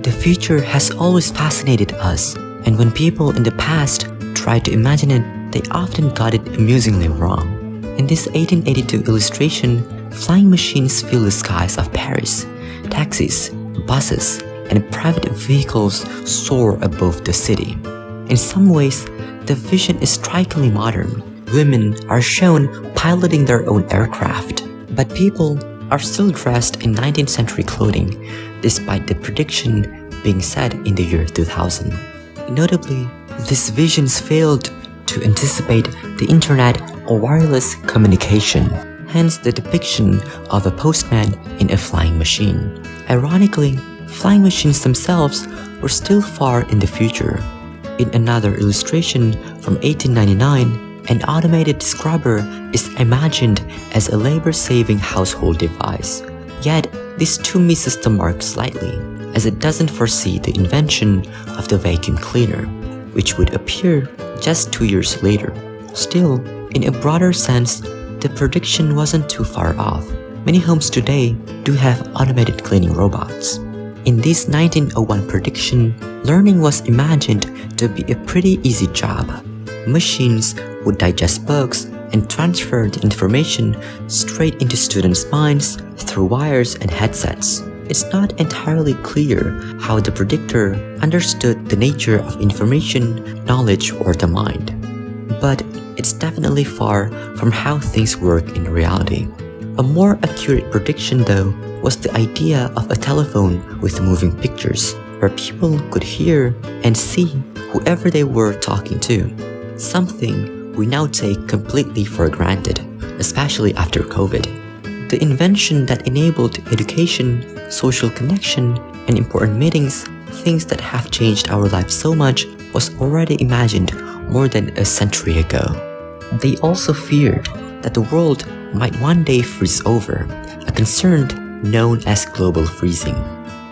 The future has always fascinated us, and when people in the past tried to imagine it, they often got it amusingly wrong. In this 1882 illustration, flying machines fill the skies of Paris. Taxis, buses, and private vehicles soar above the city. In some ways, the vision is strikingly modern. Women are shown piloting their own aircraft, but people are still dressed in 19th century clothing, despite the prediction being set in the year 2000. Notably, these visions failed to anticipate the internet or wireless communication, hence the depiction of a postman in a flying machine. Ironically, flying machines themselves were still far in the future. In another illustration from 1899, an automated scrubber is imagined as a labor-saving household device. Yet, this too misses the mark slightly, as it doesn't foresee the invention of the vacuum cleaner, which would appear just 2 years later. Still, in a broader sense, the prediction wasn't too far off. Many homes today do have automated cleaning robots. In this 1901 prediction, learning was imagined to be a pretty easy job. Machines would digest books and transfer the information straight into students' minds through wires and headsets. It's not entirely clear how the predictor understood the nature of information, knowledge, or the mind. But it's definitely far from how things work in reality. A more accurate prediction, though, was the idea of a telephone with moving pictures, where people could hear and see whoever they were talking to, something we now take completely for granted, especially after COVID. The invention that enabled education, social connection, and important meetings, things that have changed our lives so much, was already imagined more than a century ago. They also feared that the world might one day freeze over, a concern known as global freezing.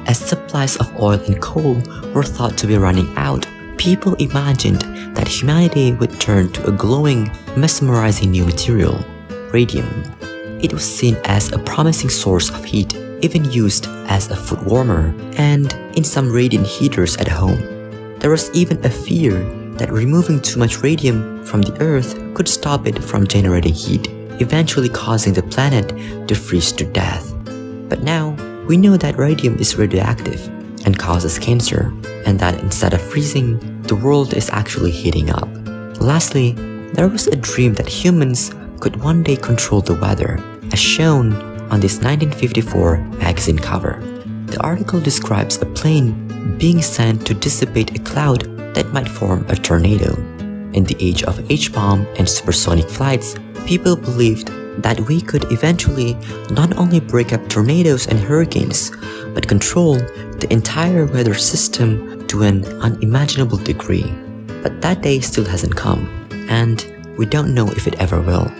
As supplies of oil and coal were thought to be running out, people imagined that humanity would turn to a glowing, mesmerizing new material, radium. It was seen as a promising source of heat, even used as a food warmer and in some radiant heaters at home. There was even a fear that removing too much radium from the Earth could stop it from generating heat, eventually causing the planet to freeze to death. But now, we know that radium is radioactive and causes cancer, and that instead of freezing, the world is actually heating up. Lastly, there was a dream that humans could one day control the weather, as shown on this 1954 magazine cover. The article describes a plane being sent to dissipate a cloud that might form a tornado. In the age of H-bomb and supersonic flights, people believed that we could eventually not only break up tornadoes and hurricanes, but control the entire weather system to an unimaginable degree. But that day still hasn't come, and we don't know if it ever will.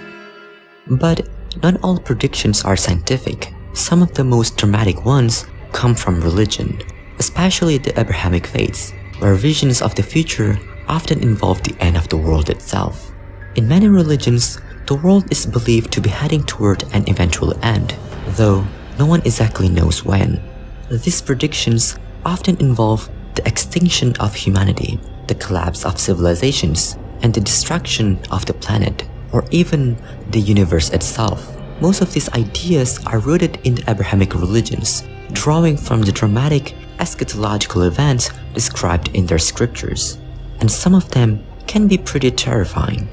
But not all predictions are scientific. Some of the most dramatic ones come from religion, especially the Abrahamic faiths, where visions of the future often involve the end of the world itself. In many religions, the world is believed to be heading toward an eventual end, though no one exactly knows when. These predictions often involve the extinction of humanity, the collapse of civilizations, and the destruction of the planet, or even the universe itself. Most of these ideas are rooted in the Abrahamic religions, drawing from the dramatic eschatological events described in their scriptures, and some of them can be pretty terrifying.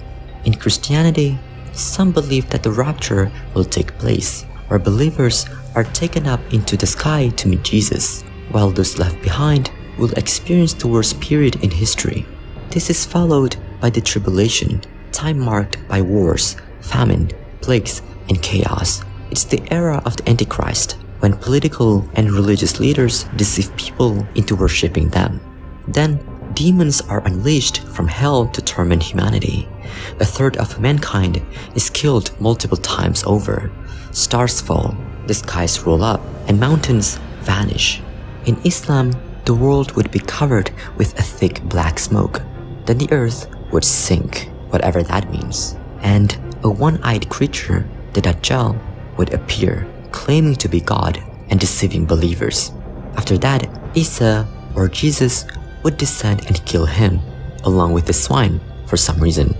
In Christianity, some believe that the rapture will take place, where believers are taken up into the sky to meet Jesus, while those left behind will experience the worst period in history. This is followed by the tribulation, time marked by wars, famine, plagues, and chaos. It's the era of the Antichrist, when political and religious leaders deceive people into worshipping them. Then, demons are unleashed from hell to torment humanity. A third of mankind is killed multiple times over. Stars fall, the skies roll up, and mountains vanish. In Islam, the world would be covered with a thick black smoke. Then the earth would sink, whatever that means, and a one-eyed creature, the Dajjal, would appear, claiming to be God and deceiving believers. After that, Isa, or Jesus, would descend and kill him, along with the swine, for some reason.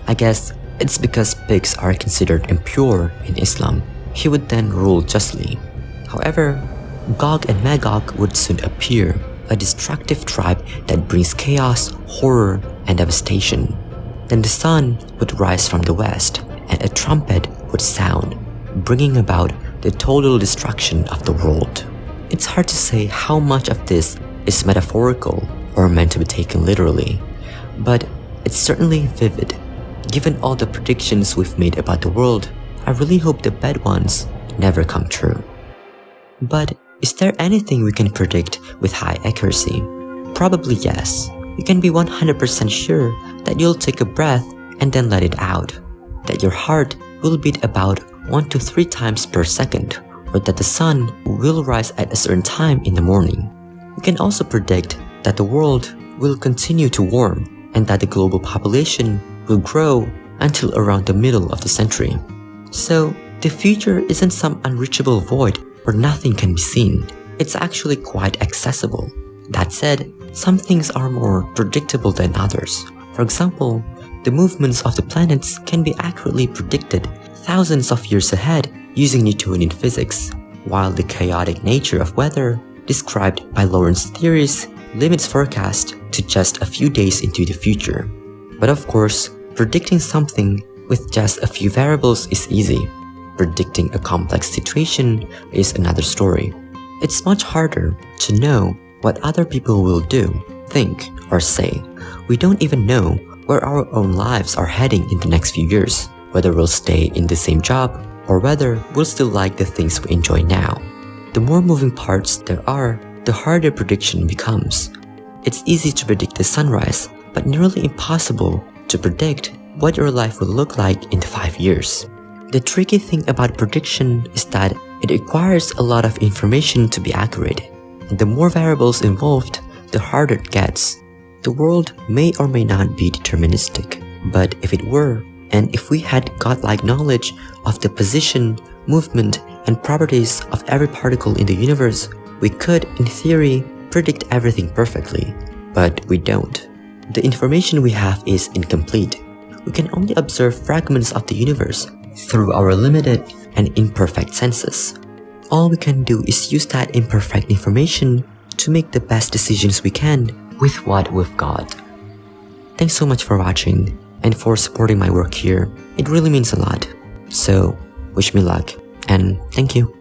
I guess it's because pigs are considered impure in Islam. He would then rule justly. However, Gog and Magog would soon appear, a destructive tribe that brings chaos, horror, and devastation. Then the sun would rise from the west, and a trumpet would sound, bringing about the total destruction of the world. It's hard to say how much of this is metaphorical or meant to be taken literally, but it's certainly vivid. Given all the predictions we've made about the world, I really hope the bad ones never come true. But is there anything we can predict with high accuracy? Probably yes. You can be 100% sure that you'll take a breath and then let it out, that your heart will beat about 1 to 3 times per second, or that the sun will rise at a certain time in the morning. We can also predict that the world will continue to warm and that the global population will grow until around the middle of the century. So, the future isn't some unreachable void where nothing can be seen. It's actually quite accessible. That said, some things are more predictable than others. For example, the movements of the planets can be accurately predicted thousands of years ahead using Newtonian physics, while the chaotic nature of weather, described by Lorentz theories, limits forecast to just a few days into the future. But of course, predicting something with just a few variables is easy. Predicting a complex situation is another story. It's much harder to know what other people will do, think, or say. We don't even know where our own lives are heading in the next few years, whether we'll stay in the same job or whether we'll still like the things we enjoy now. The more moving parts there are, the harder prediction becomes. It's easy to predict the sunrise, but nearly impossible to predict what your life will look like in 5 years. The tricky thing about prediction is that it requires a lot of information to be accurate, and the more variables involved, the harder it gets. The world may or may not be deterministic, but if it were, and if we had godlike knowledge of the position, movement, and properties of every particle in the universe, we could, in theory, predict everything perfectly. But we don't. The information we have is incomplete. We can only observe fragments of the universe through our limited and imperfect senses. All we can do is use that imperfect information to make the best decisions we can with what we've got. Thanks so much for watching and for supporting my work here. It really means a lot. So, wish me luck and thank you.